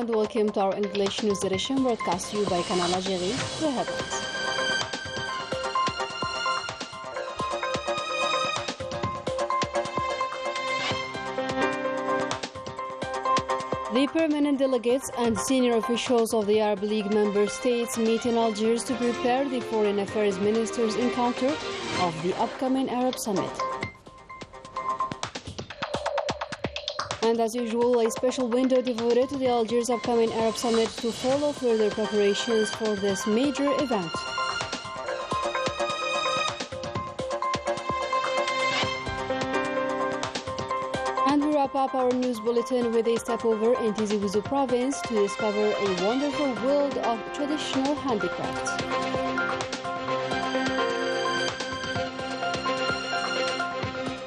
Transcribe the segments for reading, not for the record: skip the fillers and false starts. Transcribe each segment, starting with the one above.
and welcome to our English news edition broadcast to you by Canal Algérie. The headlines. The permanent delegates and senior officials of the Arab League member states meet in Algiers to prepare the foreign affairs ministers' encounter of the upcoming Arab summit. And as usual, a special window devoted to the Algiers upcoming Arab summit to follow further preparations for this major event. And we wrap up our news bulletin with a step over in Tizi Ouzou province to discover a wonderful world of traditional handicrafts.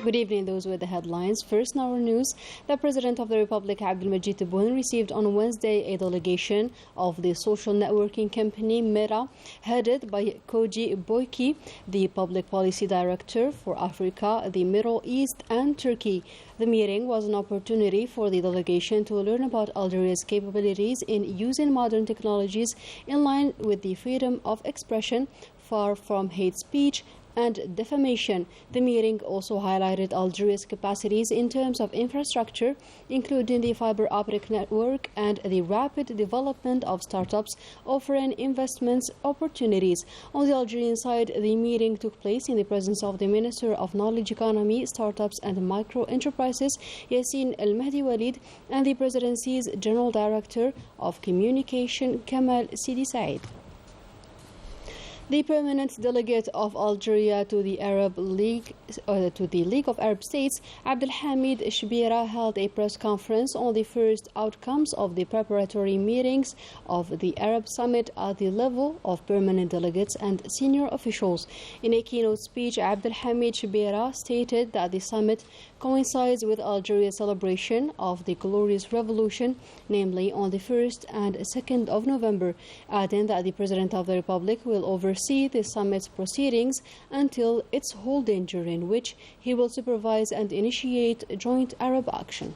Good evening, those were the headlines. First in our news, the President of the Republic, Abdelmajid Tebboune, received on Wednesday a delegation of the social networking company Mera, headed by Koji Boyki, the Public Policy Director for Africa, the Middle East and Turkey. The meeting was an opportunity for the delegation to learn about Algeria's capabilities in using modern technologies in line with the freedom of expression, far from hate speech and defamation. The meeting also highlighted Algeria's capacities in terms of infrastructure, including the fiber optic network and the rapid development of startups offering investments opportunities. On the Algerian side, the meeting took place in the presence of the Minister of Knowledge Economy, Startups and Micro Enterprises, Yassine El Mahdi Walid, and the Presidency's General Director of Communication, Kamal Sidi Said. The permanent delegate of Algeria to the Arab League, to the League of Arab States, Abdelhamid Shbira, held a press conference on the first outcomes of the preparatory meetings of the Arab Summit at the level of permanent delegates and senior officials. In a keynote speech, Abdelhamid Shbira stated that the summit coincides with Algeria's celebration of the Glorious Revolution, namely on the 1st and 2nd of November, adding that the President of the Republic will oversee the summit's proceedings until its holding, during which he will supervise and initiate joint Arab action.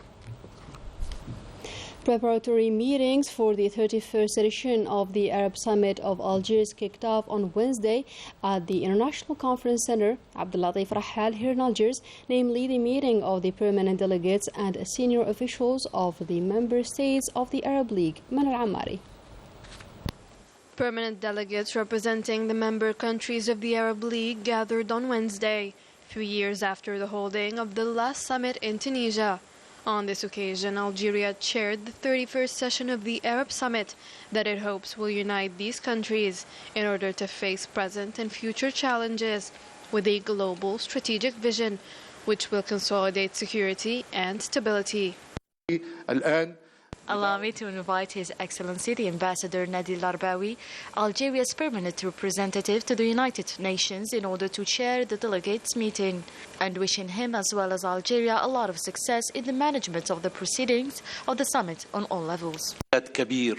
Preparatory meetings for the 31st edition of the Arab Summit of Algiers kicked off on Wednesday at the International Conference Center, Abdellatif Rahal, here in Algiers, namely the meeting of the permanent delegates and senior officials of the member states of the Arab League. Manal Ammari. Permanent delegates representing the member countries of the Arab League gathered on Wednesday, 3 years after the holding of the last summit in Tunisia. On this occasion, Algeria chaired the 31st session of the Arab Summit that it hopes will unite these countries in order to face present and future challenges with a global strategic vision which will consolidate security and stability. Allow me to invite His Excellency the Ambassador Nadil Larbawi, Algeria's permanent representative to the United Nations, in order to chair the delegates' meeting, and wishing him as well as Algeria a lot of success in the management of the proceedings of the summit on all levels. The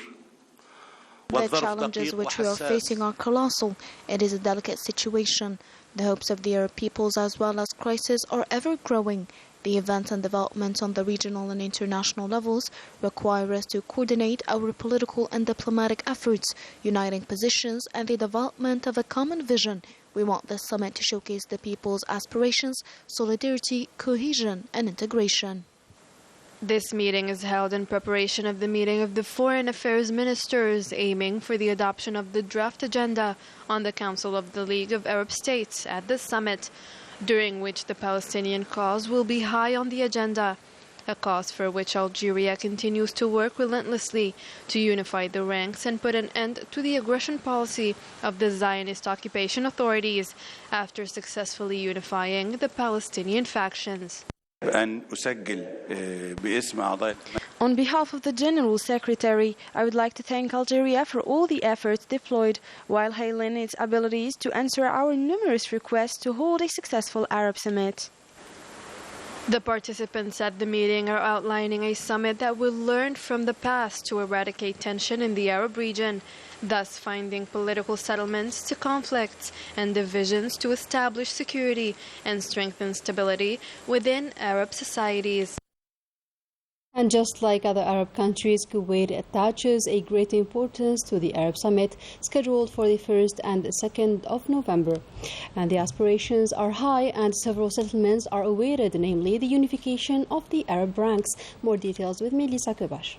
challenges which we are facing are colossal. It is a delicate situation. The hopes of the Arab peoples as well as crises are ever growing. The events and developments on the regional and international levels require us to coordinate our political and diplomatic efforts, uniting positions and the development of a common vision. We want this summit to showcase the people's aspirations, solidarity, cohesion and integration. This meeting is held in preparation of the meeting of the Foreign Affairs Ministers, aiming for the adoption of the draft agenda on the Council of the League of Arab States at the summit, during which the Palestinian cause will be high on the agenda, a cause for which Algeria continues to work relentlessly to unify the ranks and put an end to the aggression policy of the Zionist occupation authorities after successfully unifying the Palestinian factions. On behalf of the General Secretary, I would like to thank Algeria for all the efforts deployed while hailing its abilities to answer our numerous requests to hold a successful Arab summit. The participants at the meeting are outlining a summit that will learn from the past to eradicate tension in the Arab region, thus finding political settlements to conflicts and divisions to establish security and strengthen stability within Arab societies. And just like other Arab countries, Kuwait attaches a great importance to the Arab Summit scheduled for the 1st and 2nd of November. And the aspirations are high and several settlements are awaited, namely the unification of the Arab ranks. More details with Melissa Kubash.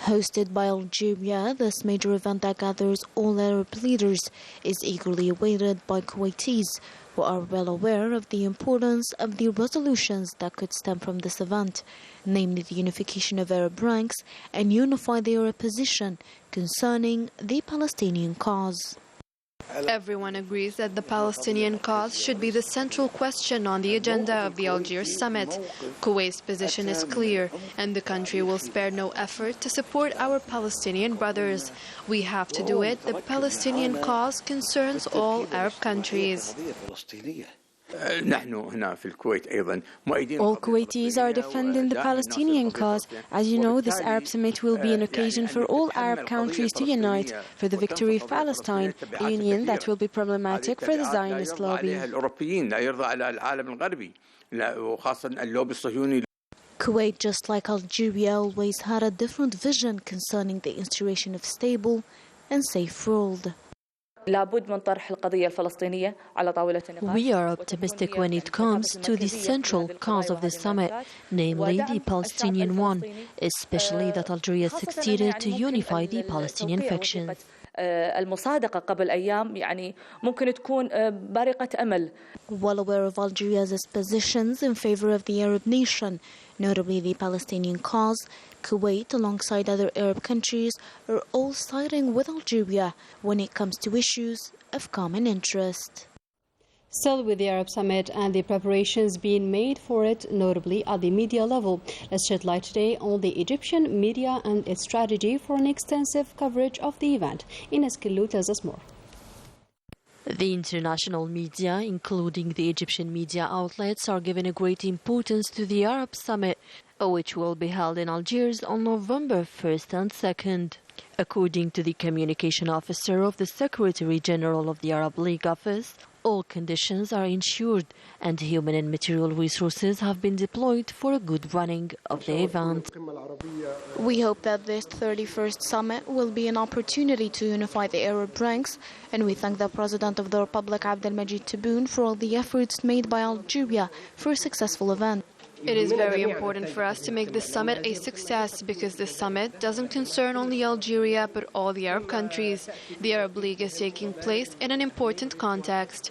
Hosted by Algeria, this major event that gathers all Arab leaders is eagerly awaited by Kuwaitis, who are well aware of the importance of the resolutions that could stem from this event, namely the unification of Arab ranks and unify the Arab position concerning the Palestinian cause. Everyone agrees that the Palestinian cause should be the central question on the agenda of the Algiers summit. Kuwait's position is clear, and the country will spare no effort to support our Palestinian brothers. We have to do it. The Palestinian cause concerns all Arab countries. All Kuwaitis are defending the Palestinian cause. As you know, this Arab summit will be an occasion for all Arab countries to unite for the victory of Palestine, a union that will be problematic for the Zionist lobby. Kuwait, just like Algeria, always had a different vision concerning the instauration of stable and safe world. We are optimistic when it comes to the central cause of the summit, namely the Palestinian one, especially that Algeria succeeded to unify the Palestinian factions. Well aware of Algeria's positions in favor of the Arab nation, notably the Palestinian cause, Kuwait, alongside other Arab countries, are all siding with Algeria when it comes to issues of common interest. Still with the Arab Summit and the preparations being made for it, notably at the media level, let's shed light today on the Egyptian media and its strategy for an extensive coverage of the event. Ines Killu tells us more. The international media, including the Egyptian media outlets, are giving a great importance to the Arab Summit, which will be held in Algiers on November 1st and 2nd. According to the communication officer of the Secretary General of the Arab League office, all conditions are ensured and human and material resources have been deployed for a good running of the event. We hope that this 31st summit will be an opportunity to unify the Arab ranks, and we thank the President of the Republic, Abdelmajid Tebboune, for all the efforts made by Algeria for a successful event. It is very important for us to make this summit a success because this summit doesn't concern only Algeria but all the Arab countries. The Arab League is taking place in an important context.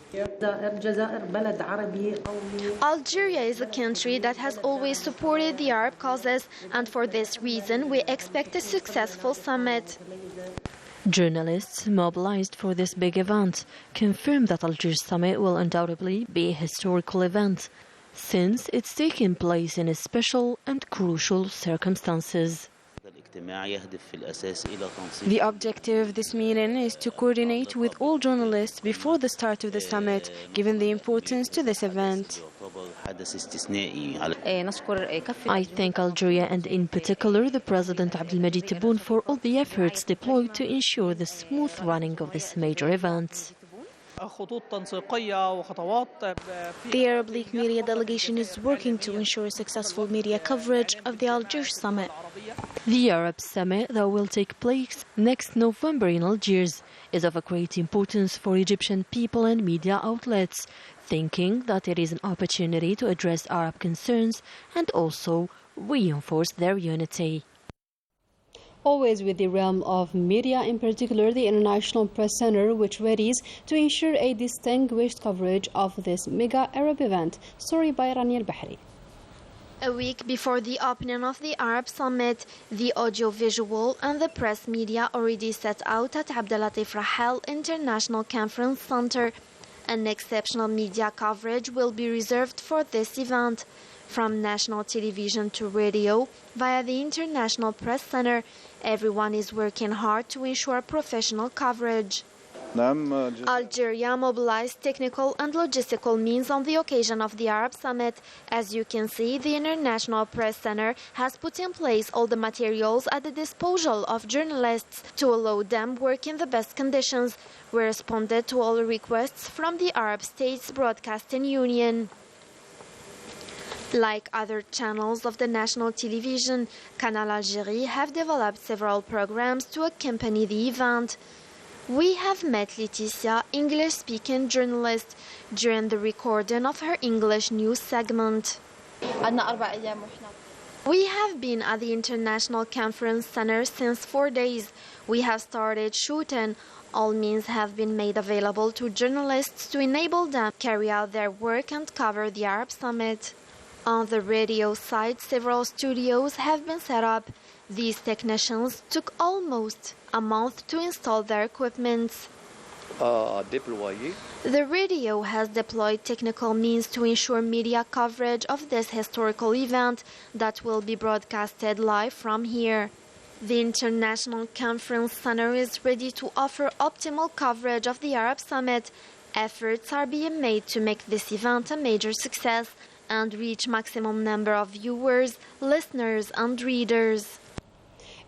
Algeria is a country that has always supported the Arab causes, and for this reason we expect a successful summit. Journalists mobilized for this big event confirm that Algiers Summit will undoubtedly be a historical event, since it's taking place in special and crucial circumstances. The objective of this meeting is to coordinate with all journalists before the start of the summit, given the importance to this event. I thank Algeria and in particular the President Abdelmajid Tebboune for all the efforts deployed to ensure the smooth running of this major event. The Arab League media delegation is working to ensure successful media coverage of the Algiers summit. The Arab Summit that will take place next November in Algiers is of a great importance for Egyptian people and media outlets, thinking that it is an opportunity to address Arab concerns and also reinforce their unity. Always with the realm of media, in particular the International Press Center, which readies to ensure a distinguished coverage of this mega Arab event. Story by Rania Al-Bahri. A week before the opening of the Arab Summit, the audiovisual and the press media already set out at Abdelatif Rahel International Conference Center. An exceptional media coverage will be reserved for this event. From national television to radio, via the International Press Center, everyone is working hard to ensure professional coverage. Algeria mobilized technical and logistical means on the occasion of the Arab Summit. As you can see, the International Press Center has put in place all the materials at the disposal of journalists to allow them work in the best conditions. We responded to all requests from the Arab States Broadcasting Union. Like other channels of the national television, Canal Algérie have developed several programs to accompany the event. We have met Laetitia, English-speaking journalist, during the recording of her English news segment. We have been at the International Conference Center since 4 days. We have started shooting. All means have been made available to journalists to enable them to carry out their work and cover the Arab Summit. On the radio side, several studios have been set up. These technicians took almost a month to install their equipment. The radio has deployed technical means to ensure media coverage of this historical event that will be broadcasted live from here. The International Conference Center is ready to offer optimal coverage of the Arab Summit. Efforts are being made to make this event a major success and reach maximum number of viewers, listeners and readers.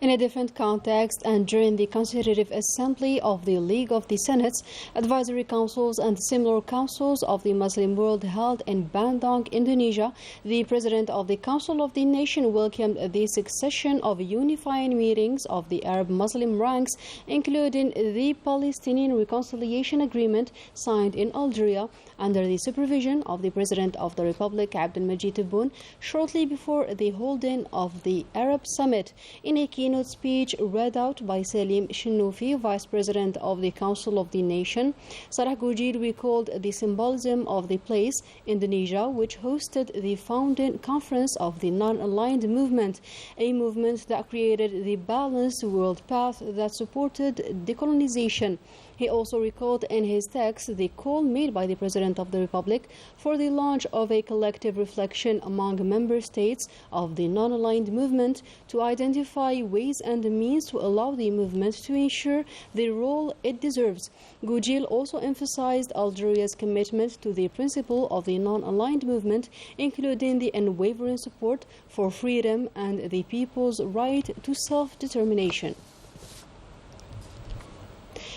In a different context and during the Constitutive Assembly of the League of the Senates, advisory councils and similar councils of the Muslim world held in Bandung, Indonesia, the President of the Council of the Nation welcomed the succession of unifying meetings of the Arab Muslim ranks, including the Palestinian Reconciliation Agreement signed in Algeria under the supervision of the President of the Republic, Abdelmajid Tebboune, shortly before the holding of the Arab Summit. In a keynote speech read out by Salim Shinoufi, Vice President of the Council of the Nation, Sarah Goujir recalled the symbolism of the place, Indonesia, which hosted the founding conference of the non-aligned movement, a movement that created the balanced world path that supported decolonization. He also recalled in his text the call made by the President of the Republic for the launch of a collective reflection among member states of the non-aligned movement to identify ways and means to allow the movement to ensure the role it deserves. Goujil also emphasized Algeria's commitment to the principle of the non-aligned movement, including the unwavering support for freedom and the people's right to self-determination.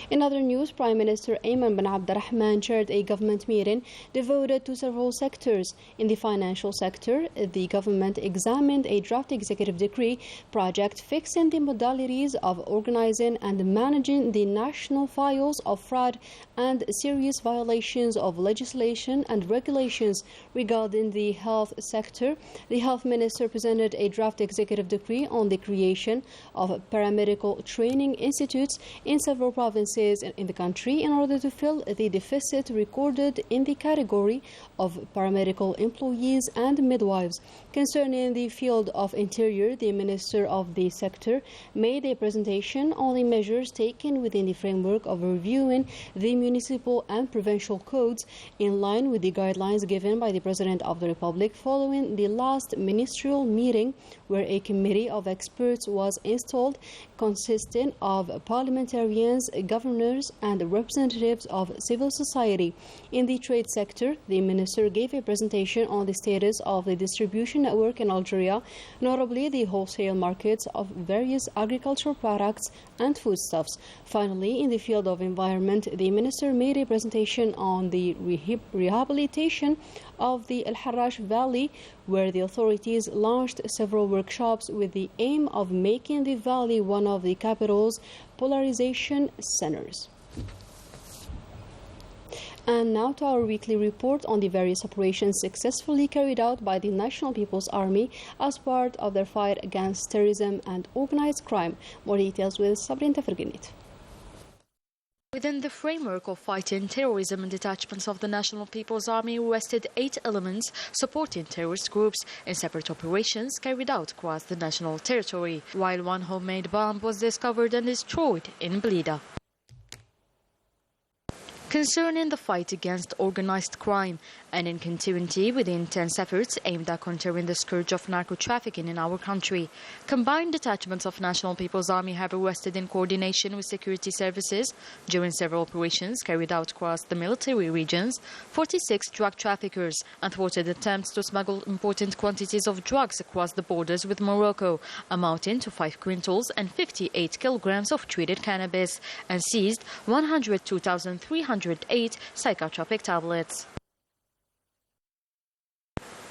In other news, Prime Minister Ayman bin Abdurrahman chaired a government meeting devoted to several sectors. In the financial sector, the government examined a draft executive decree project fixing the modalities of organizing and managing the national files of fraud and serious violations of legislation and regulations. Regarding the health sector, the health minister presented a draft executive decree on the creation of paramedical training institutes in several provinces in the country in order to fill the deficit recorded in the category of paramedical employees and midwives. Concerning the field of interior, the minister of the sector made a presentation on the measures taken within the framework of reviewing the municipal and provincial codes in line with the guidelines given by the President of the Republic following the last ministerial meeting, where a committee of experts was installed consisting of parliamentarians, governors and representatives of civil society. In the trade sector, the minister gave a presentation on the status of the distribution network in Algeria, notably the wholesale markets of various agricultural products and foodstuffs. Finally, in the field of environment, the minister made a presentation on the rehabilitation of the El Harrach Valley, where the authorities launched several workshops with the aim of making the valley one of the capital's polarization centers. And now to our weekly report on the various operations successfully carried out by the National People's Army as part of their fight against terrorism and organized crime. More details with Sabrin Taferginit. Within the framework of fighting terrorism, detachments of the National People's Army arrested 8 elements supporting terrorist groups in separate operations carried out across the national territory, while one homemade bomb was discovered and destroyed in Blida. Concerning the fight against organized crime and in continuity with the intense efforts aimed at countering the scourge of narco-trafficking in our country, combined detachments of National People's Army have arrested in coordination with security services during several operations carried out across the military regions 46 drug traffickers and thwarted attempts to smuggle important quantities of drugs across the borders with Morocco, amounting to 5 quintals and 58 kilograms of treated cannabis, and seized 102,308 psychotropic tablets.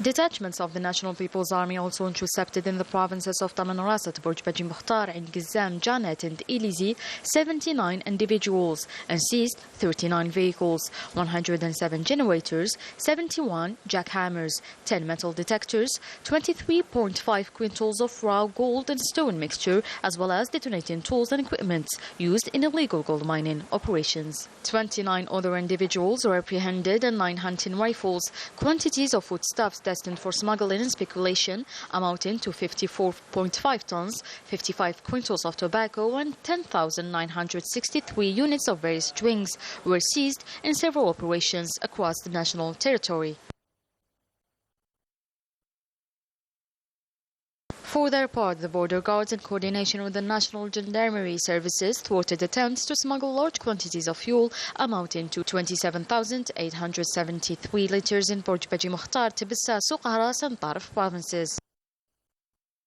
Detachments of the National People's Army also intercepted in the provinces of Tamanrasat, Borj Mukhtar, and Gizam, Janet, and Elizi 79 individuals and seized 39 vehicles, 107 generators, 71 jackhammers, 10 metal detectors, 23.5 quintals of raw gold and stone mixture, as well as detonating tools and equipment used in illegal gold mining operations. 29 other individuals were apprehended and 9 hunting rifles, quantities of foodstuffs destined for smuggling and speculation amounting to 54.5 tons, 55 quintals of tobacco and 10,963 units of various drinks were seized in several operations across the national territory. For their part, the border guards, in coordination with the National Gendarmerie Services, thwarted attempts to smuggle large quantities of fuel amounting to 27,873 litres in Borj Mukhtar, Tibissa, Soqahras and Tarif provinces.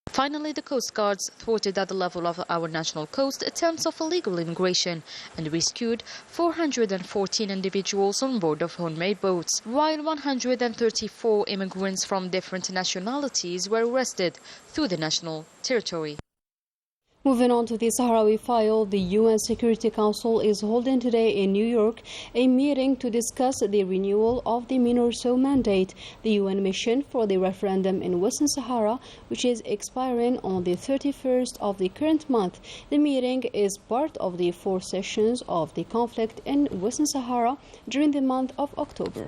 Finally, the Coast Guards thwarted at the level of our national coast attempts of illegal immigration and rescued 414 individuals on board of homemade boats, while 134 immigrants from different nationalities were arrested through the national territory. Moving on to the Sahrawi file, the UN Security Council is holding today in New York a meeting to discuss the renewal of the MINURSO mandate, the UN mission for the referendum in Western Sahara, which is expiring on the 31st of the current month. The meeting is part of the 4 sessions of the conflict in Western Sahara during the month of October.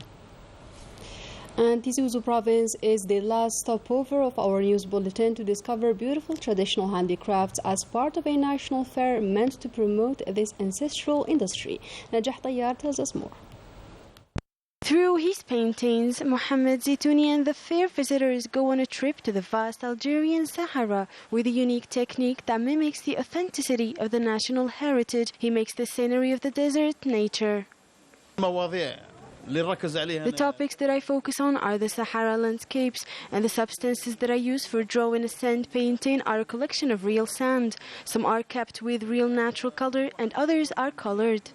And Tizi Ouzou province is the last stopover of our news bulletin to discover beautiful traditional handicrafts as part of a national fair meant to promote this ancestral industry. Najah Tayyar tells us more. Through his paintings, Mohammed Zitouni and the fair visitors go on a trip to the vast Algerian Sahara with a unique technique that mimics the authenticity of the national heritage. He makes the scenery of the desert nature. The topics that I focus on are the Sahara landscapes, and the substances that I use for drawing a sand painting are a collection of real sand. Some are kept with real natural color and others are colored.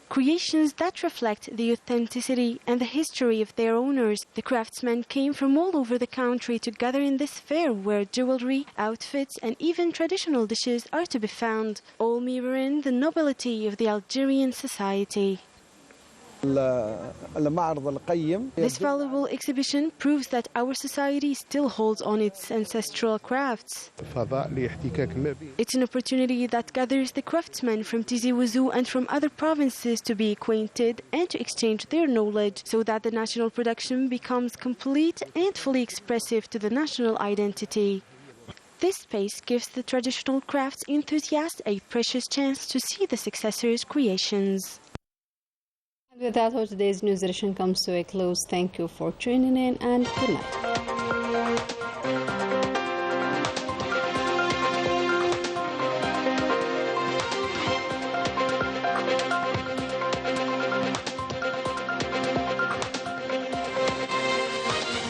Creations that reflect the authenticity and the history of their owners. The craftsmen came from all over the country to gather in this fair where jewelry, outfits and even traditional dishes are to be found, all mirroring the nobility of the Algerian society. This valuable exhibition proves that our society still holds on its ancestral crafts. It's an opportunity that gathers the craftsmen from Tizi Ouzou and from other provinces to be acquainted and to exchange their knowledge so that the national production becomes complete and fully expressive to the national identity. This space gives the traditional crafts enthusiasts a precious chance to see the successors' creations. With that, our today's news edition comes to a close. Thank you for tuning in and good night.